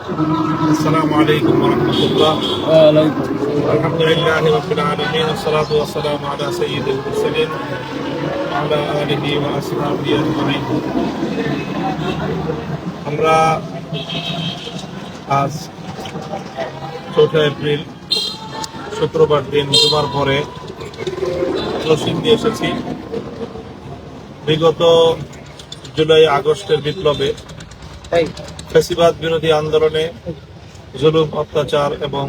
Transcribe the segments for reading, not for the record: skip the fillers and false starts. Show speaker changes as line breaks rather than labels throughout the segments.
السلام عليكم ورحمة الله.
وعليكم
الحمد لله رب العالمين والصلاة والسلام على سيد المرسلين وعلى آله وأصحابه أجمعين. আমরা আজ 4 এপ্রিল শুক্রবার দিন জুমার পরে নরসিংদী এসেছি। বিগত জুলাই আগস্টের বিপ্লবে ফ্যাসিবাদ বিরোধী আন্দোলনে জুলুম, অত্যাচার এবং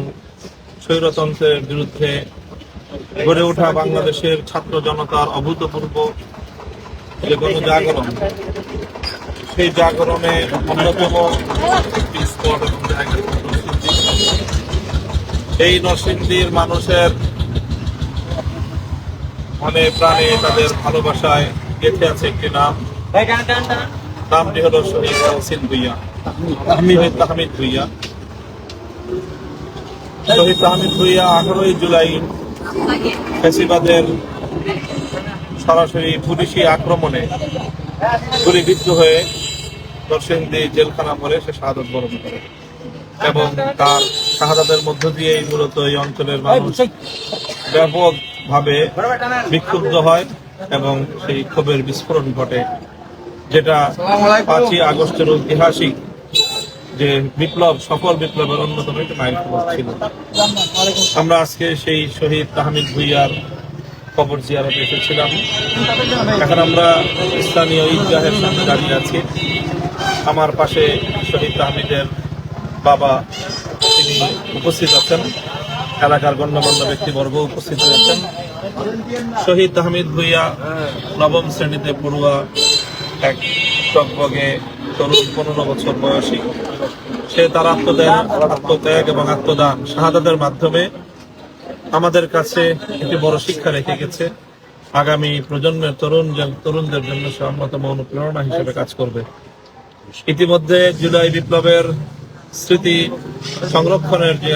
স্বৈরতন্ত্রের বিরুদ্ধে গড়ে ওঠা বাংলাদেশের ছাত্র জনতার অভূতপূর্ব যে গণজাগরণ, সেই জাগরণে অন্যতম একটি স্পট এবং জায়গা নরসিংদী। এই নরসিংদীর মানুষের মনে প্রাণে তাদের ভালোবাসায় গেঁথে আছে একটি নাম। নামটি হলো শহীদ তাহসিন ভূঁইয়া, শহীদ তাহমিদ ভূঁইয়া। শহীদ তাহমিদ ভূঁইয়া 18ই জুলাই ফ্যাসিবাদের সরাসরি পুলিশি আক্রমণে গুলিবিদ্ধ হয়ে নরসিংদী জেলখানা পরে সে শাহাদত বরণ করে এবং তার শাহাদাতের মধ্য দিয়েই মূলত এই অঞ্চলের মানুষ ব্যাপকভাবে বিক্ষুব্ধ হয় এবং সেই ক্ষোভের বিস্ফোরণ ঘটে, যেটা 5ই আগস্টের ঐতিহাসিক যে বিপ্লব, সকল বিপ্লবের অন্যতম একটি মাইলফলক ছিল। আমরা আজকে সেই শহীদ তাহমিদ ভূঁইয়ার কবর জিয়ারতে এসেছিলাম। এখন আমরা স্থানীয় ঈদগাহের সামনে দাঁড়িয়ে আছি। আমার পাশে শহীদ তাহমিদের বাবা, তিনি উপস্থিত আছেন, এলাকার গণ্যমান্য ব্যক্তিবর্গ উপস্থিত রয়েছেন। শহীদ তাহমিদ ভূঁইয়া নবম শ্রেণীতে পড়ুয়া এক টকবগে তরুণ, 15 বছর বয়সী। সে তার আত্মত্যাগ এবং আত্মদান, শাহাদাতের মাধ্যমে আমাদের কাছে একটি বড় শিক্ষা রেখে গেছে। আগামী প্রজন্মের তরুণদের জন্য সে অন্যতম অনুপ্রেরণা হিসেবে কাজ করবে। ইতিমধ্যে জুলাই বিপ্লবের স্মৃতি সংরক্ষণের যে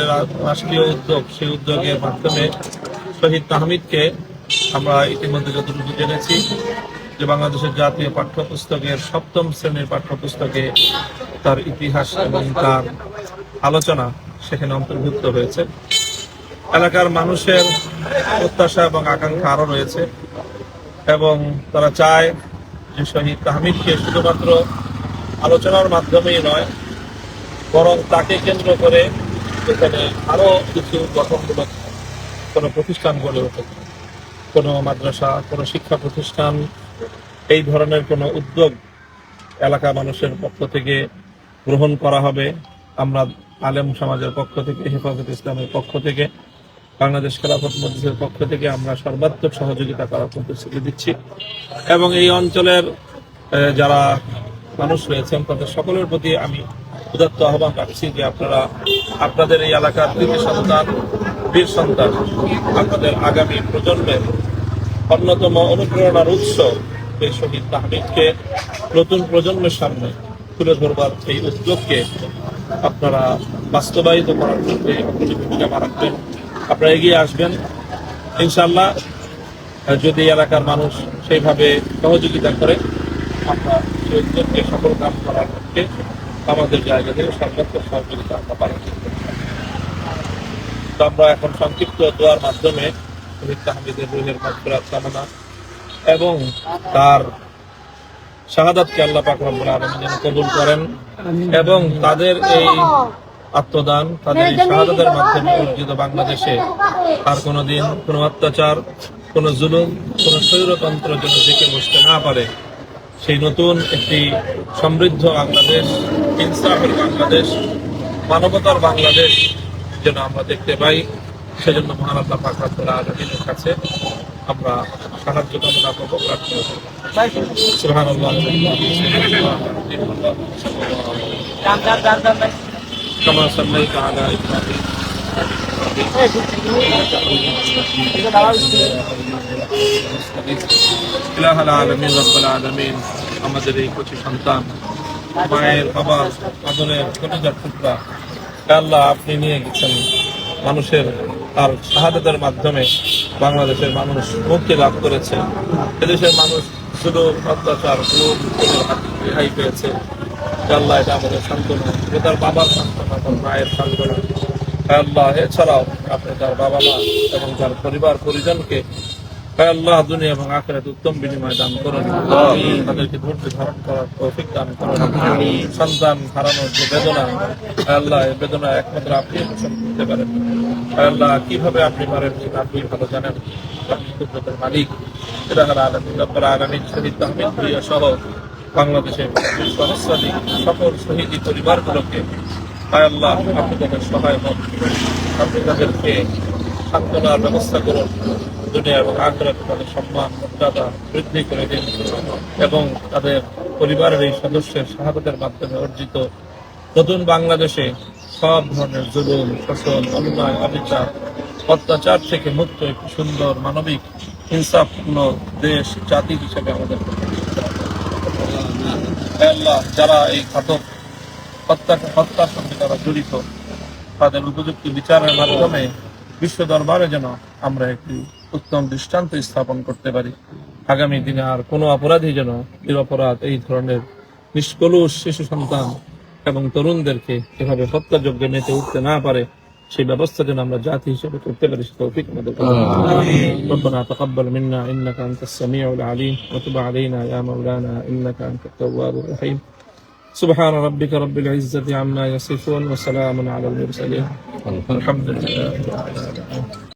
রাষ্ট্রীয় উদ্যোগ, সেই উদ্যোগের মাধ্যমে শহীদ তাহমিদকে আমরা ইতিমধ্যে যতটুকু জেনেছি যে বাংলাদেশের জাতীয় পাঠ্যপুস্তকের 7ম শ্রেণীর পাঠ্যপুস্তকে তার ইতিহাস এবং তার আলোচনা সেখানে অন্তর্ভুক্ত হয়েছে। এলাকার মানুষের প্রত্যাশা এবং আকাঙ্ক্ষা আরও রয়েছে এবং তারা চায় যে শহীদ তাহমিদকে শুধুমাত্র আলোচনার মাধ্যমেই নয়, বরং তাকে কেন্দ্র করে এখানে আরও কিছু গঠনমূলক কোনো প্রতিষ্ঠান গড়ে ওঠে, কোনো মাদ্রাসা, কোনো শিক্ষা প্রতিষ্ঠান, এই ধরনের কোনো উদ্যোগ এলাকা মানুষের পক্ষ থেকে গ্রহণ করা হবে। আমরা আলেম সমাজের পক্ষ থেকে, হেফাজত ইসলামের পক্ষ থেকে, বাংলাদেশ খেলাফত মজলিসের পক্ষ থেকে আমরা সর্বাত্মক সহযোগিতা করার প্রতিশ্রুতি দিচ্ছি এবং এই অঞ্চলের যারা মানুষ রয়েছেন তাদের সকলের প্রতি আমি উদাত্ত আহ্বান রাখছি যে আপনারা আপনাদের এই এলাকার কৃতি সন্তান, বীর সন্তান, আপনাদের আগামী প্রজন্মের অন্যতম অনুপ্রেরণার উৎস এই শহীদ তাহমিদকে নতুন প্রজন্মের সামনে তুলে ধরবার এই উদ্যোগকে আপনারা বাস্তবায়িত করার ক্ষেত্রে ভূমিকা রাখবেন। আপনারা এগিয়ে আসবেন ইনশাআল্লাহ। যদি এলাকার মানুষ সেইভাবে সহযোগিতা করে, আমরা সেই উদ্যোগকে সফল কাম করার পক্ষে আমাদের জায়গা থেকে সর্বাত্মক সহযোগিতা আমরা পালন করতে চাই। তো আমরা এখন সংক্ষিপ্ত দোয়ার মাধ্যমে শহীদ তাহমিদের রুহের মাগফিরাত কামনা এবং তার শাহাদাতকে আল্লাহ পাক রব্বুল আলামিন যেন কবুল করেন এবং তাদের এই আত্মদান, তাদের এই শাহাদাতের মাধ্যমে অর্জিত বাংলাদেশে আর কোনোদিন কোনো অত্যাচার, কোনো জুলুম, কোনো স্বৈরতন্ত্র যেন জেঁকে বসতে না পারে, সেই নতুন একটি সমৃদ্ধ বাংলাদেশ, ইনসাফের বাংলাদেশ, মানবতার বাংলাদেশ যেন আমরা দেখতে পাই, সেজন্য মহান আল্লাহ পাক রব্বুল আলামিনের কাছে আমরা সাহায্য কামনা করব, প্রার্থনা করব। সুবহানাল্লাহ كما صليت على إبراهيم إله العالمين رب العالمين। আমাদের এই কচি সন্তান, মায়ের বাবার আদরের কলিজার টুকরা, আল্লাহ আপনি নিয়ে গেছেন মানুষের, তার শাহাদাতের মাধ্যমে বাংলাদেশের মানুষ মুক্তি লাভ করেছে। এদেশের মানুষ শুধু অত্যাচার, রেহাই পেয়েছে। আল্লাহ এটা আমাদের সান্ত্বনা, এটা তার বাবার সান্ত্বনা, তার মায়ের সান্ত্বনা। আল্লাহ এছাড়াও আপনি তার বাবা মা এবং তার পরিবার পরিজনকে আল্লাহ দুনিয়া এবং আখিরাতে উত্তম বিনিময় দান করুন। তাদেরকে ধৈর্য ধারণ করার তৌফিক দান করুন। সন্তান হারানোর যে বেদনা, আল্লাহ এই বেদনা একমাত্র আপনি পোষণ করতে পারেন। আল্লাহ কিভাবে আপনি পারেন সেটা আপনি ভালো জানেন। আপনি কুদরতের মালিক। আগামী শহীদ তাহমিদ ভুঁইয়া সহ বাংলাদেশের সহস্রাধিক সকল শহীদ পরিবারগুলোকে আল্লাহ আপনি তাদের সহায় হন, আপনি তাদেরকে সান্ত্বনার ব্যবস্থা করুন, দুনিয়া এবং আখিরাতে তাদের সম্মান মর্যাদা বৃদ্ধি করে দিন এবং তাদের পরিবারের এই সদস্যের শাহাদাতের মাধ্যমে অর্জিত নতুন বাংলাদেশে সব ধরনের জুলুম, শোষণ, অন্যায়, অবিচার, অত্যাচার থেকে মুক্ত একটি সুন্দর মানবিক ইনসাফপূর্ণ দেশ জাতি হিসেবে আমাদের আল্লাহ যারা এই ঘাতক হত্যার সঙ্গে যারা জড়িত তাদের উপযুক্ত বিচারের মাধ্যমে বিশ্ব দরবারে যেন আমরা একটি উত্তম দৃষ্টান্ত স্থাপন করতে পারি। আগামী দিনে আর কোনো অপরাধী যেন নিরপরাধ এই ধরনের নিষ্কলুষ শিশু সন্তান এবং তরুণদেরকে এভাবে হত্যাযজ্ঞে মেতে উঠতে না পারে, সেই ব্যবস্থা যেন আমরা জাতি হিসেবে করতে পারি। তৌফিক আমাদের ربنا تقبل منا انك انت السميع العليم وتب علينا يا مولانا انك انت التواب الرحيم. سبحان ربك رب العزة عما يصفون وسلام على المرسلين والحمد لله رب العالمين.